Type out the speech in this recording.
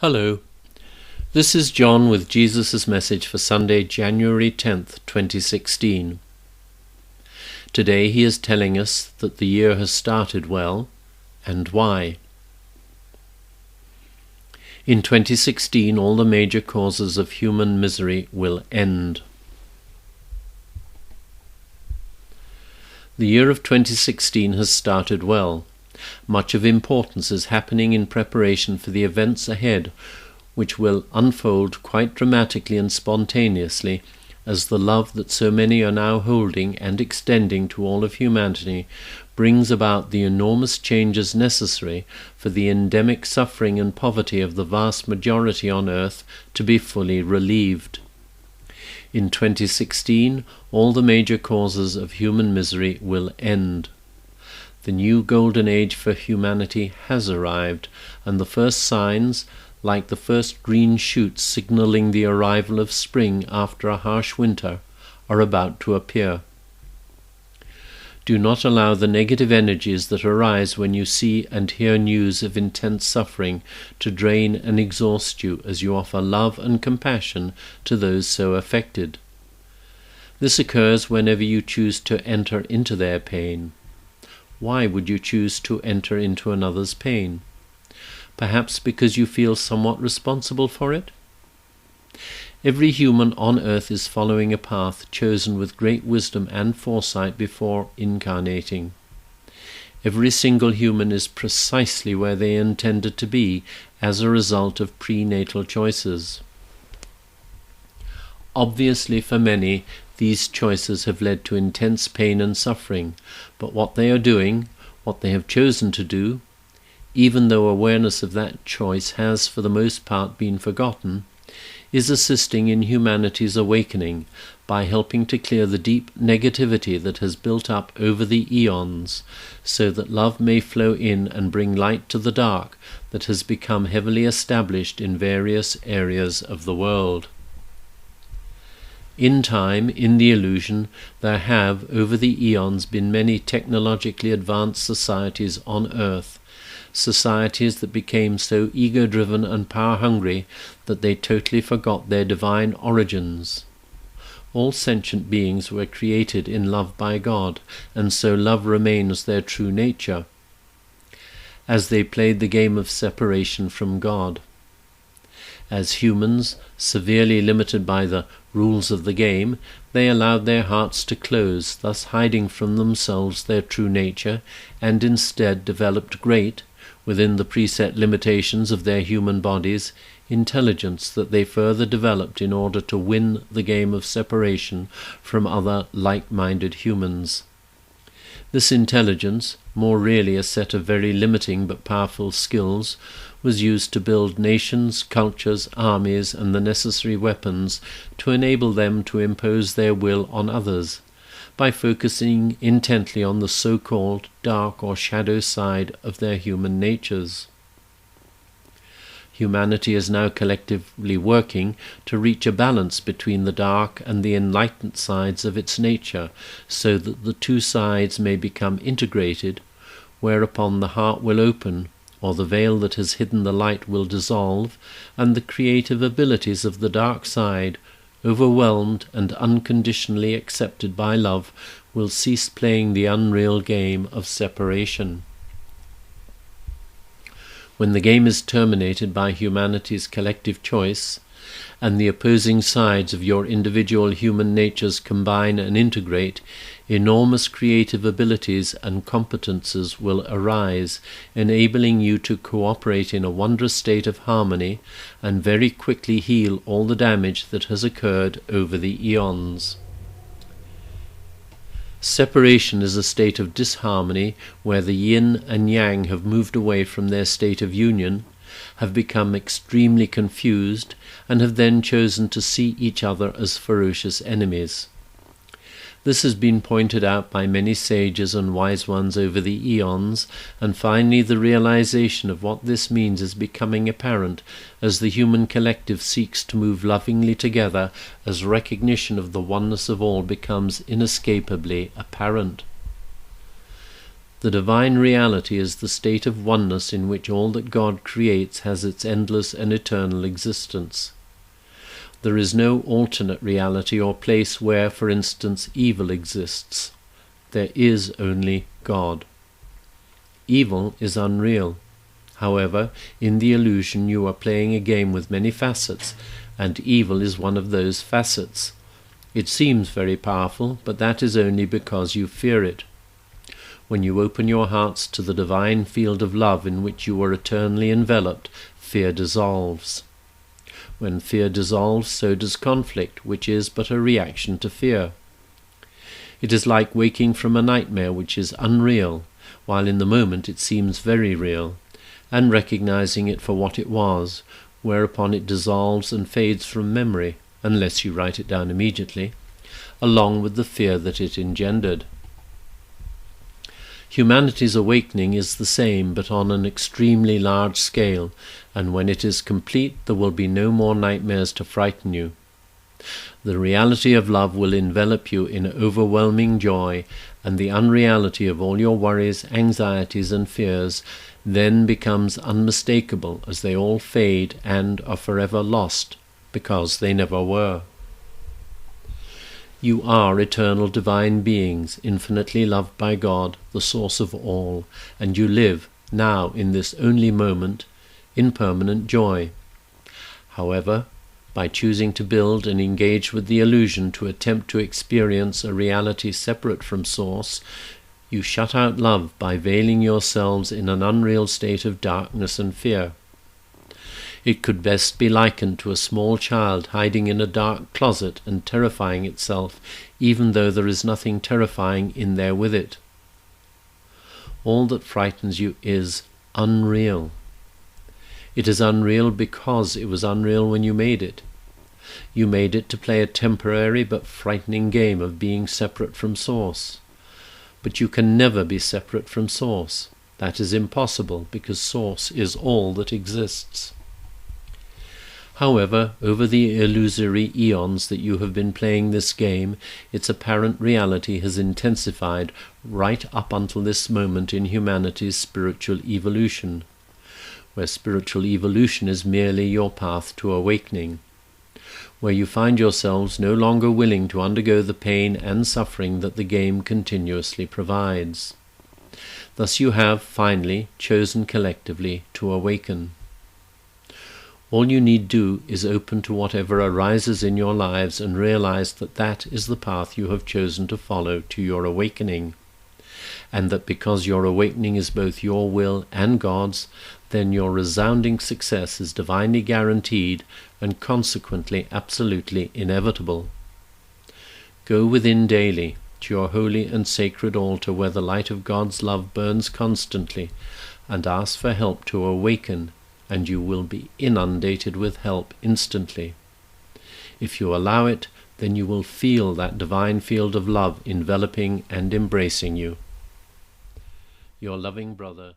Hello, this is John with Jesus' message for Sunday, January 10th, 2016. Today he is telling us that the year has started well, and why. In 2016, all the major causes of human misery will end. The year of 2016 has started well. Much of importance is happening in preparation for the events ahead, which will unfold quite dramatically and spontaneously as the love that so many are now holding and extending to all of humanity brings about the enormous changes necessary for the endemic suffering and poverty of the vast majority on earth to be fully relieved. In 2016, all the major causes of human misery will end. The new golden age for humanity has arrived, and the first signs, like the first green shoots signaling the arrival of spring after a harsh winter, are about to appear. Do not allow the negative energies that arise when you see and hear news of intense suffering to drain and exhaust you as you offer love and compassion to those so affected. This occurs whenever you choose to enter into their pain. Why would you choose to enter into another's pain? Perhaps because you feel somewhat responsible for it? Every human on earth is following a path chosen with great wisdom and foresight before incarnating. Every single human is precisely where they intended to be as a result of prenatal choices. Obviously, for many, these choices have led to intense pain and suffering, but what they are doing, what they have chosen to do, even though awareness of that choice has for the most part been forgotten, is assisting in humanity's awakening by helping to clear the deep negativity that has built up over the eons, so that love may flow in and bring light to the dark that has become heavily established in various areas of the world. In time, in the illusion, there have, over the eons, been many technologically advanced societies on Earth, societies that became so ego-driven and power-hungry that they totally forgot their divine origins. All sentient beings were created in love by God, and so love remains their true nature, as they played the game of separation from God. As humans, severely limited by the rules of the game, they allowed their hearts to close, thus hiding from themselves their true nature, and instead developed great, within the preset limitations of their human bodies, intelligence that they further developed in order to win the game of separation from other like-minded humans. This intelligence, more really a set of very limiting but powerful skills, was used to build nations, cultures, armies, and the necessary weapons to enable them to impose their will on others, by focusing intently on the so-called dark or shadow side of their human natures. Humanity is now collectively working to reach a balance between the dark and the enlightened sides of its nature, so that the two sides may become integrated, whereupon the heart will open, or the veil that has hidden the light will dissolve, and the creative abilities of the dark side, overwhelmed and unconditionally accepted by love, will cease playing the unreal game of separation. When the game is terminated by humanity's collective choice, and the opposing sides of your individual human natures combine and integrate, enormous creative abilities and competences will arise, enabling you to cooperate in a wondrous state of harmony and very quickly heal all the damage that has occurred over the eons. Separation is a state of disharmony where the yin and yang have moved away from their state of union, have become extremely confused, and have then chosen to see each other as ferocious enemies. This has been pointed out by many sages and wise ones over the eons, and finally the realization of what this means is becoming apparent as the human collective seeks to move lovingly together, as recognition of the oneness of all becomes inescapably apparent. The divine reality is the state of oneness in which all that God creates has its endless and eternal existence. There is no alternate reality or place where, for instance, evil exists. There is only God. Evil is unreal. However, in the illusion you are playing a game with many facets, and evil is one of those facets. It seems very powerful, but that is only because you fear it. When you open your hearts to the divine field of love in which you are eternally enveloped, fear dissolves. When fear dissolves, so does conflict, which is but a reaction to fear. It is like waking from a nightmare which is unreal, while in the moment it seems very real, and recognizing it for what it was, whereupon it dissolves and fades from memory, unless you write it down immediately, along with the fear that it engendered. Humanity's awakening is the same, but on an extremely large scale, and when it is complete there will be no more nightmares to frighten you. The reality of love will envelop you in overwhelming joy, and the unreality of all your worries, anxieties, and fears then becomes unmistakable as they all fade and are forever lost, because they never were. You are eternal divine beings, infinitely loved by God, the source of all, and you live, now in this only moment, in permanent joy. However, by choosing to build and engage with the illusion to attempt to experience a reality separate from Source, you shut out love by veiling yourselves in an unreal state of darkness and fear. It could best be likened to a small child hiding in a dark closet and terrifying itself, even though there is nothing terrifying in there with it. All that frightens you is unreal. It is unreal because it was unreal when you made it. You made it to play a temporary but frightening game of being separate from Source. But you can never be separate from Source. That is impossible, because Source is all that exists. However, over the illusory eons that you have been playing this game, its apparent reality has intensified right up until this moment in humanity's spiritual evolution, where spiritual evolution is merely your path to awakening, where you find yourselves no longer willing to undergo the pain and suffering that the game continuously provides. Thus you have, finally, chosen collectively to awaken. All you need do is open to whatever arises in your lives and realize that that is the path you have chosen to follow to your awakening, and that because your awakening is both your will and God's, then your resounding success is divinely guaranteed and consequently absolutely inevitable. Go within daily to your holy and sacred altar where the light of God's love burns constantly, and ask for help to awaken, and you will be inundated with help instantly. If you allow it, then you will feel that divine field of love enveloping and embracing you. Your loving brother,